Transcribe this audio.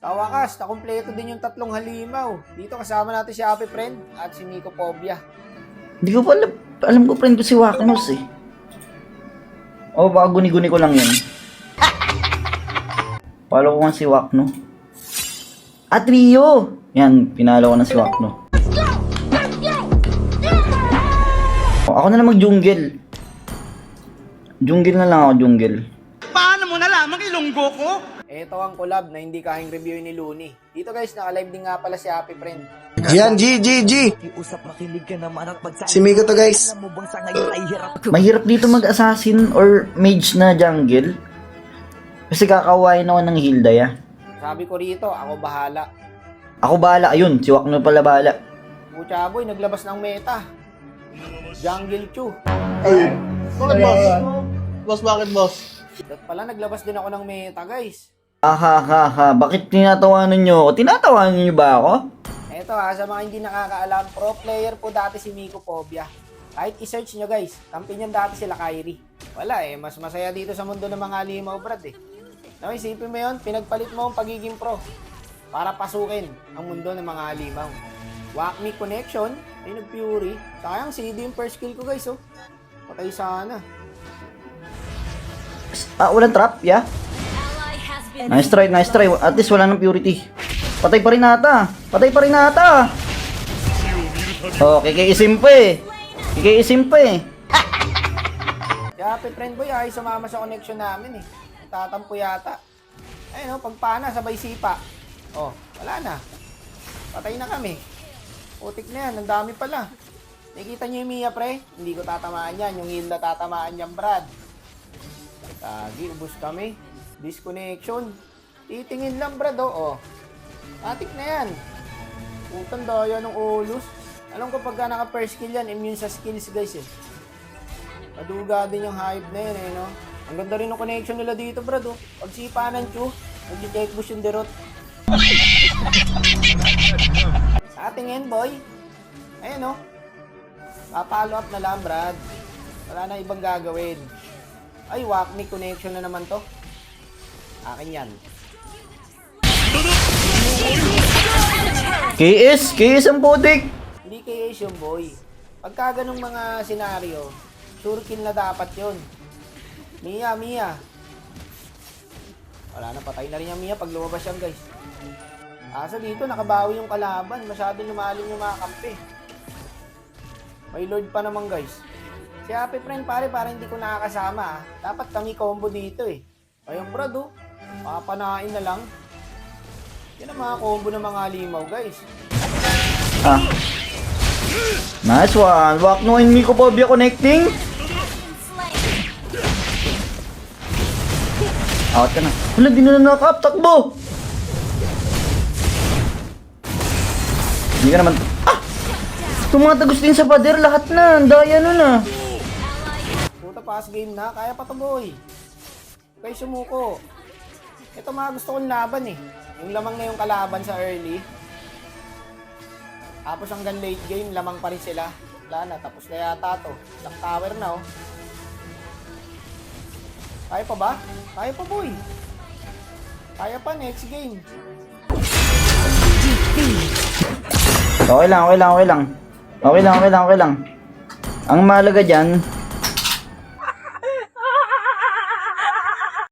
Sa wakas, nakumpleto din yung tatlong halimaw. Dito kasama natin si Happy Friend at si Miko Pobia. Hindi ko pa alam ko friend ko si Waknos eh. O baka guni-guni ko lang yun. Follow ko nga si Wakno. At Rio! Yan, pinalo ko na si Wakno. Ako na lang mag-jungle. Jungle na lang ako, jungle. Paano mo nalaman ilunggo ko? Ito ang collab na hindi kahing review ni Looney. Dito guys, naka-live din nga pala si Happy Friend. Yan, G. Usap makinig ka naman at pagsabi. Si Miko to, guys. Alam mo bang sa ngayon ay hirap ko? Mahirap dito mag-assassin or mage na jungle. Kasi kakawain ako ng Hilda ya. Sabi ko rito, ako bahala. Ako bahala, ayun, si Wakno pala bahala. Pucha boy, naglabas ng meta. Jungle Chew. Bakit, boss? Boss, bakit, boss? At pala, naglabas din ako ng meta guys. Bakit tinatawanan nyo ako? Tinatawanan nyo ba ako? Eto sa mga hindi nakakaalam, pro player po dati si Miko Pobia. Kahit i-search nyo guys, kampi niyan dati sila Kyrie. Wala mas masaya dito sa mundo ng mga limaw brad eh. No, isipin mo yun, pinagpalit mo ang pagiging pro para pasukin ang mundo ng mga limaw. Walk me connection, ay nag-fury. Sayang CD yung first kill ko guys oh. Patay sana. Walang trap, yeah? Nice try. At least wala ng purity. Patay pa rin ata. Oh, kikiisim pa eh. Si Happy Friend boy ay sumama sa connection namin eh. Tatampo yata. Ayun pagpana sabay sipa. Oh, wala na. Patay na kami. Putik na yan, ang dami pala. Nakikita niyo yung Mia pre? Hindi ko tatamaan yan. Yung Hilda tatamaan yan, Brad. Tagi, ubos kami. Disconnection. Titingin lang, Brad, oh. Tatik na yan. Putang daya ng ulos. Alam ko pagka naka-first kill yan, immune sa skills, guys, eh. Maduga din yung hype na yan, eh, no? Ang ganda rin ng connection nila dito, Brad, oh. Pag sipa ng Chu, nag-check push yung derot. Sa tingin, boy. Ayun, oh. Papalo up na lang, Brad. Wala na ibang gagawin. Ay, walk me connection na naman to. Akin yan. KS ang putik. Hindi KS yung boy. Pagka ganung mga senaryo, sure kill na dapat yun. Mia. Wala na, patay na rin yung Mia pag lumabas yan, guys. Asa dito, nakabawi yung kalaban. Masyadong lumalim yung mga kampi. May Lord pa naman, guys. Si Happy Friend pare, hindi ko nakakasama. Dapat kami combo dito eh. Ayun Brad oh. Papanain na lang. Yan ang mga combo ng mga limaw guys. Nice one. Wakno and Miko Pobia connecting. Out ka na. Wala, di na knock-up. Takbo. Hindi ka naman. Tumatagos din sa pader. Lahat na. Daya nun ah. Puta, pass game na. Kaya pa to boy. Okay, sumuko. Ito mga gusto kong laban eh. Yung lamang na yung kalaban sa early. Tapos hanggang late game, lamang pa rin sila. Wala na, tapos na yata to. Black tower na oh. Kaya pa ba? Kaya pa boy. Kaya pa, next game. Okay lang. Ang mahalaga dyan,